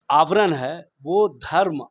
आवरण है वो धर्म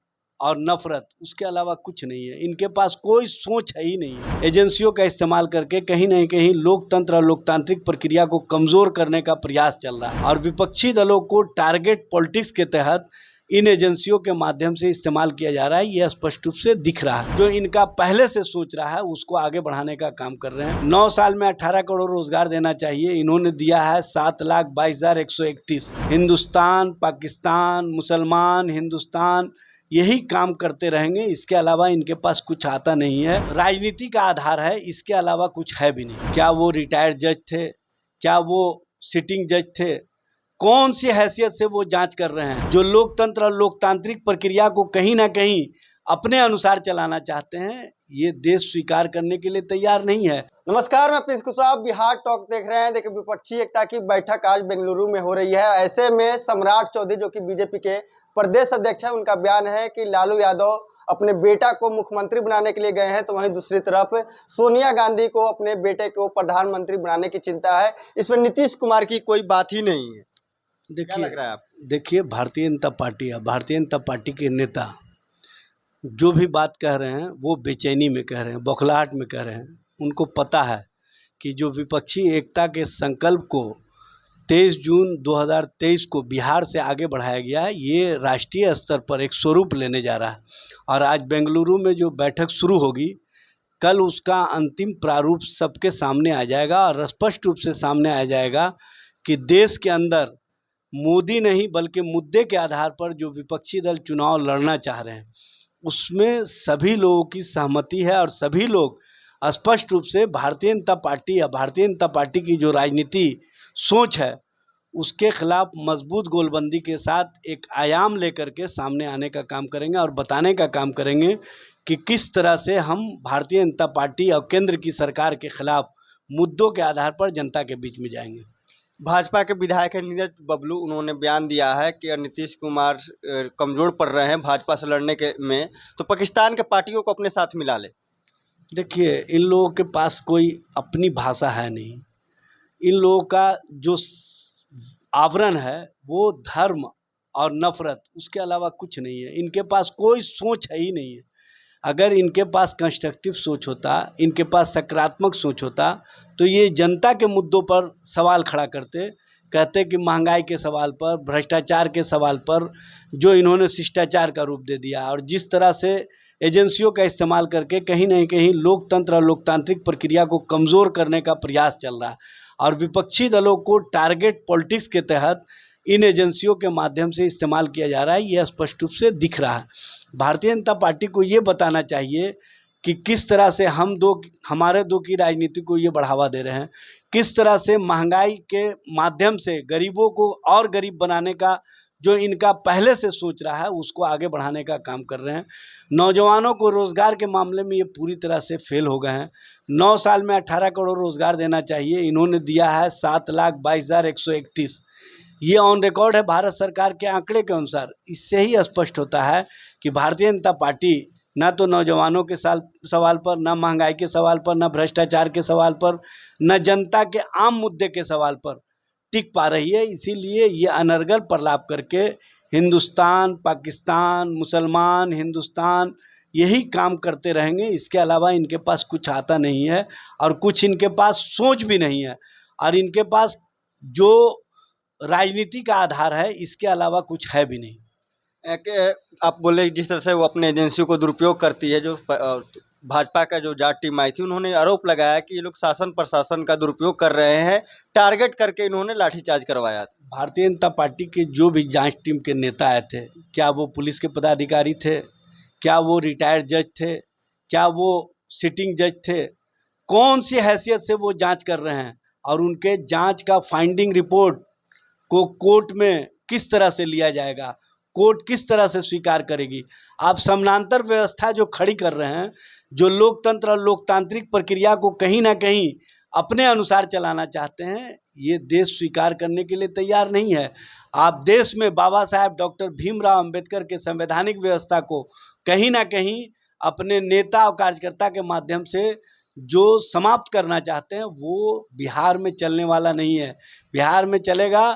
और नफरत, उसके अलावा कुछ नहीं है। इनके पास कोई सोच है ही नहीं। एजेंसियों का इस्तेमाल करके कहीं न कहीं लोकतंत्र और लोकतांत्रिक प्रक्रिया को कमज़ोर करने का प्रयास चल रहा है और विपक्षी दलों को टारगेट पॉलिटिक्स के तहत इन एजेंसियों के माध्यम से इस्तेमाल किया जा रहा है। यह स्पष्ट रूप से दिख रहा है। जो इनका पहले से सोच रहा है उसको आगे बढ़ाने का काम कर रहे हैं। 9 साल में 18 करोड़ रोजगार देना चाहिए, इन्होंने दिया है 7,22,131। हिंदुस्तान, पाकिस्तान, मुसलमान, हिंदुस्तान, यही काम करते रहेंगे। इसके अलावा इनके पास कुछ आता नहीं है। राजनीति का आधार है, इसके अलावा कुछ है भी नहीं। क्या वो रिटायर्ड जज थे? क्या वो सिटिंग जज थे? कौन सी हैसियत से वो जांच कर रहे हैं? जो लोकतंत्र और लोकतांत्रिक प्रक्रिया को कहीं ना कहीं अपने अनुसार चलाना चाहते हैं, ये देश स्वीकार करने के लिए तैयार नहीं है। नमस्कार, मैं प्रिंस कुशवाहा, बिहार टॉक देख रहे हैं। देखिए, विपक्षी एकता की बैठक आज बेंगलुरु में हो रही है। ऐसे में सम्राट चौधरी जो कि बीजेपी के प्रदेश अध्यक्ष है, उनका बयान है कि लालू यादव अपने बेटा को मुख्यमंत्री बनाने के लिए गए हैं, तो वहीं दूसरी तरफ सोनिया गांधी को अपने बेटे को प्रधानमंत्री बनाने की चिंता है। इसमें नीतीश कुमार की कोई बात ही नहीं है। क्या लग रहा है आपको? देखिए, भारतीय जनता पार्टी है, भारतीय जनता पार्टी के नेता जो भी बात कह रहे हैं वो बेचैनी में कह रहे हैं, बौखलाहट में कह रहे हैं। उनको पता है कि जो विपक्षी एकता के संकल्प को 23 जून 2023 को बिहार से आगे बढ़ाया गया है, ये राष्ट्रीय स्तर पर एक स्वरूप लेने जा रहा है। और आज बेंगलुरु में जो बैठक शुरू होगी, कल उसका अंतिम प्रारूप सबके सामने आ जाएगा और स्पष्ट रूप से सामने आ जाएगा कि देश के अंदर मोदी नहीं बल्कि मुद्दे के आधार पर जो विपक्षी दल चुनाव लड़ना चाह रहे हैं, उसमें सभी लोगों की सहमति है और सभी लोग स्पष्ट रूप से भारतीय जनता पार्टी या भारतीय जनता पार्टी की जो राजनीति सोच है उसके खिलाफ मजबूत गोलबंदी के साथ एक आयाम लेकर के सामने आने का काम करेंगे और बताने का काम करेंगे कि किस तरह से हम भारतीय जनता पार्टी और केंद्र की सरकार के खिलाफ मुद्दों के आधार पर जनता के बीच में जाएंगे। भाजपा के विधायक है नीरज बबलू, उन्होंने बयान दिया है कि नीतीश कुमार कमजोर पड़ रहे हैं भाजपा से लड़ने के में, तो पाकिस्तान के पार्टियों को अपने साथ मिला ले। देखिए, इन लोगों के पास कोई अपनी भाषा है नहीं। इन लोगों का जो आवरण है वो धर्म और नफरत, उसके अलावा कुछ नहीं है। इनके पास कोई सोच है ही नहीं है। अगर इनके पास कंस्ट्रक्टिव सोच होता, इनके पास सकारात्मक सोच होता, तो ये जनता के मुद्दों पर सवाल खड़ा करते। कहते कि महंगाई के सवाल पर, भ्रष्टाचार के सवाल पर जो इन्होंने शिष्टाचार का रूप दे दिया और जिस तरह से एजेंसियों का इस्तेमाल करके कहीं न कहीं लोकतंत्र और लोकतांत्रिक प्रक्रिया को कमज़ोर करने का प्रयास चल रहा है और विपक्षी दलों को टारगेट पॉलिटिक्स के तहत इन एजेंसियों के माध्यम से इस्तेमाल किया जा रहा है, यह स्पष्ट रूप से दिख रहा है। भारतीय जनता पार्टी को ये बताना चाहिए कि किस तरह से हमारे दो की राजनीति को ये बढ़ावा दे रहे हैं, किस तरह से महंगाई के माध्यम से गरीबों को और गरीब बनाने का जो इनका पहले से सोच रहा है उसको आगे बढ़ाने का काम कर रहे हैं। नौजवानों को रोज़गार के मामले में ये पूरी तरह से फेल हो गए हैं। 9 साल में 18 करोड़ रोज़गार देना चाहिए, इन्होंने दिया है 7,22,131। ये ऑन रिकॉर्ड है भारत सरकार के आंकड़े के अनुसार। इससे ही स्पष्ट होता है कि भारतीय जनता पार्टी ना तो नौजवानों के सवाल पर, ना महंगाई के सवाल पर, ना भ्रष्टाचार के सवाल पर, न जनता के आम मुद्दे के सवाल पर टिक पा रही है। इसीलिए ये अनर्गल प्रलाप करके हिंदुस्तान, पाकिस्तान, मुसलमान, हिंदुस्तान, यही काम करते रहेंगे। इसके अलावा इनके पास कुछ आता नहीं है और कुछ इनके पास सोच भी नहीं है और इनके पास जो राजनीति का आधार है इसके अलावा कुछ है भी नहीं। आप बोले जिस तरह से वो अपने एजेंसियों को दुरुपयोग करती है, जो भाजपा का जो जाट टीम आई थी, उन्होंने आरोप लगाया कि ये लोग शासन प्रशासन का दुरुपयोग कर रहे हैं, टारगेट करके इन्होंने लाठीचार्ज करवाया। भारतीय जनता पार्टी के जो भी जांच टीम के नेता आए थे, क्या वो पुलिस के पदाधिकारी थे? क्या वो रिटायर्ड जज थे? क्या वो सिटिंग जज थे? कौन सी हैसियत से वो जांच कर रहे हैं और उनके जांच का फाइंडिंग रिपोर्ट को कोर्ट में किस तरह से लिया जाएगा, कोर्ट किस तरह से स्वीकार करेगी? आप समानांतर व्यवस्था जो खड़ी कर रहे हैं, जो लोकतंत्र और लोकतांत्रिक प्रक्रिया को कहीं ना कहीं अपने अनुसार चलाना चाहते हैं, ये देश स्वीकार करने के लिए तैयार नहीं है। आप देश में बाबा साहेब डॉक्टर भीमराव अंबेडकर के संवैधानिक व्यवस्था को कहीं ना कहीं अपने नेता और कार्यकर्ता के माध्यम से जो समाप्त करना चाहते हैं, वो बिहार में चलने वाला नहीं है। बिहार में चलेगा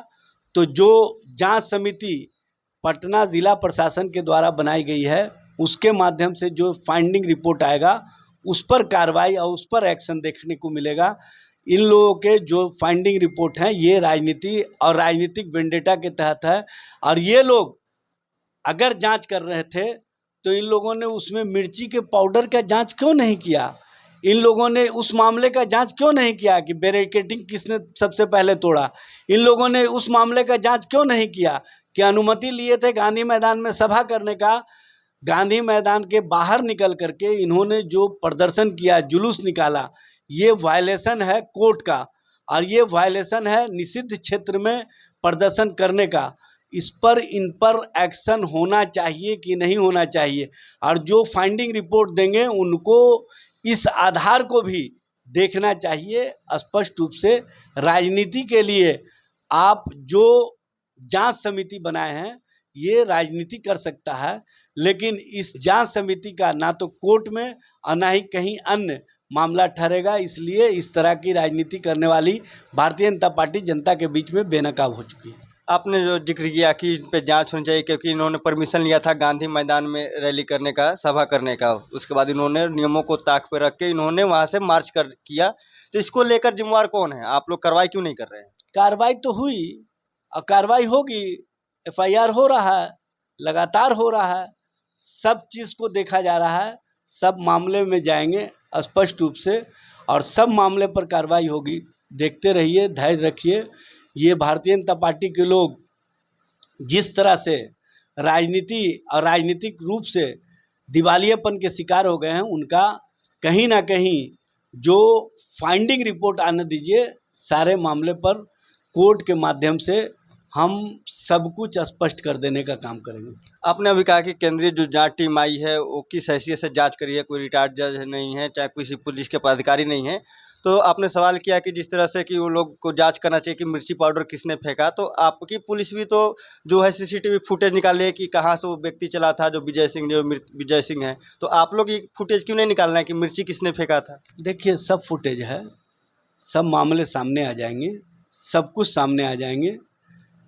तो जो जांच समिति पटना ज़िला प्रशासन के द्वारा बनाई गई है, उसके माध्यम से जो फाइंडिंग रिपोर्ट आएगा उस पर कार्रवाई और उस पर एक्शन देखने को मिलेगा। इन लोगों के जो फाइंडिंग रिपोर्ट हैं ये राजनीति और राजनीतिक वेंडेटा के तहत है, और ये लोग अगर जांच कर रहे थे तो इन लोगों ने उसमें मिर्ची के पाउडर का जांच क्यों नहीं किया? इन लोगों ने उस मामले का जांच क्यों नहीं किया कि बैरिकेडिंग किसने सबसे पहले तोड़ा? इन लोगों ने उस मामले का जांच क्यों नहीं किया कि अनुमति लिए थे गांधी मैदान में सभा करने का? गांधी मैदान के बाहर निकल करके इन्होंने जो प्रदर्शन किया, जुलूस निकाला, ये वायलेशन है कोर्ट का, और ये वायलेशन है निषिद्ध क्षेत्र में प्रदर्शन करने का। इस पर इन पर एक्शन होना चाहिए कि नहीं होना चाहिए, और जो फाइंडिंग रिपोर्ट देंगे उनको इस आधार को भी देखना चाहिए। स्पष्ट रूप से राजनीति के लिए आप जो जांच समिति बनाए हैं ये राजनीति कर सकता है, लेकिन इस जांच समिति का ना तो कोर्ट में और ना ही कहीं अन्य मामला ठहरेगा। इसलिए इस तरह की राजनीति करने वाली भारतीय जनता पार्टी जनता के बीच में बेनकाब हो चुकी है। आपने जो जिक्र किया कि इन पे जांच होनी चाहिए, क्योंकि इन्होंने परमिशन लिया था गांधी मैदान में रैली करने का, सभा करने का, उसके बाद इन्होंने नियमों को ताक पे रख के इन्होंने वहां से मार्च किया, तो इसको लेकर जिम्मेवार कौन है? आप लोग कार्रवाई क्यों नहीं कर रहे हैं? कार्रवाई तो हुई और कार्रवाई होगी, FIR हो रहा है, लगातार हो रहा है, सब चीज़ को देखा जा रहा है, सब मामले में जाएंगे स्पष्ट रूप से, और सब मामले पर कार्रवाई होगी। देखते रहिए, धैर्य रखिए। ये भारतीय जनता पार्टी के लोग जिस तरह से राजनीति और राजनीतिक रूप से दिवालियापन के शिकार हो गए हैं, उनका कहीं ना कहीं जो फाइंडिंग रिपोर्ट आने दीजिए, सारे मामले पर कोर्ट के माध्यम से हम सब कुछ स्पष्ट कर देने का काम करेंगे। आपने अभी कहा कि केंद्रीय जो जांच टीम आई है वो किस हैसियत से जांच करी है, कोई रिटायर्ड जज नहीं है, चाहे किसी पुलिस के पदाधिकारी नहीं है, तो आपने सवाल किया कि जिस तरह से कि वो लोग को जांच करना चाहिए कि मिर्ची पाउडर किसने फेंका, तो आपकी पुलिस भी तो जो है CCTV फुटेज निकाले कि कहाँ से वो व्यक्ति चला था, जो विजय सिंह है, तो आप लोग ये फुटेज क्यों नहीं निकालना है कि मिर्ची किसने फेंका था? देखिए, सब फुटेज है, सब मामले सामने आ जाएंगे, सब कुछ सामने आ जाएंगे,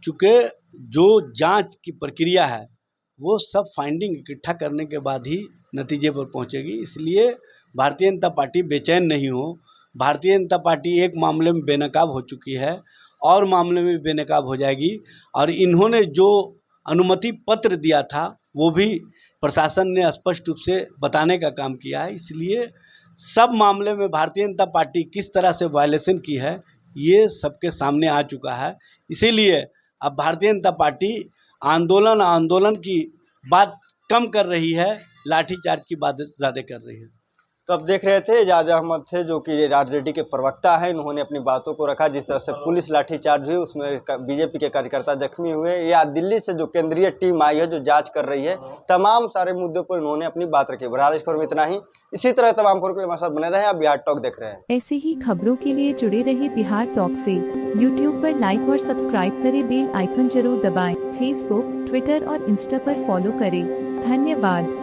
चूँकि जो जांच की प्रक्रिया है वो सब फाइंडिंग इकट्ठा करने के बाद ही नतीजे पर पहुंचेगी। इसलिए भारतीय जनता पार्टी बेचैन नहीं हो। भारतीय जनता पार्टी एक मामले में बेनकाब हो चुकी है और मामले में बेनकाब हो जाएगी, और इन्होंने जो अनुमति पत्र दिया था वो भी प्रशासन ने स्पष्ट रूप से बताने का काम किया है। इसलिए सब मामले में भारतीय जनता पार्टी किस तरह से वायलेशन की है ये सबके सामने आ चुका है। इसीलिए अब भारतीय जनता पार्टी आंदोलन की बात कम कर रही है, लाठीचार्ज की बात ज़्यादा कर रही है। तो अब देख रहे थे एजाज अहमद थे, जो कि आरजेडी के प्रवक्ता हैं। इन्होंने अपनी बातों को रखा। जिस तरह से पुलिस लाठीचार्ज हुई उसमें बीजेपी के कार्यकर्ता जख्मी हुए, या दिल्ली से जो केंद्रीय टीम आई है जो जांच कर रही है, तमाम सारे मुद्दों पर इन्होंने अपनी बात रखी। बहरहाल इस खबर में इतना ही। इसी तरह तमाम खबरों के लिए हमारे साथ बने रहे। आप बिहार टॉक देख रहे हैं। ऐसे ही खबरों के लिए जुड़े रहे बिहार टॉक से। यूट्यूब पर लाइक और सब्सक्राइब करें, बेल आइकन जरूर दबाएं। फेसबुक, ट्विटर और इंस्टा पर फॉलो करें। धन्यवाद।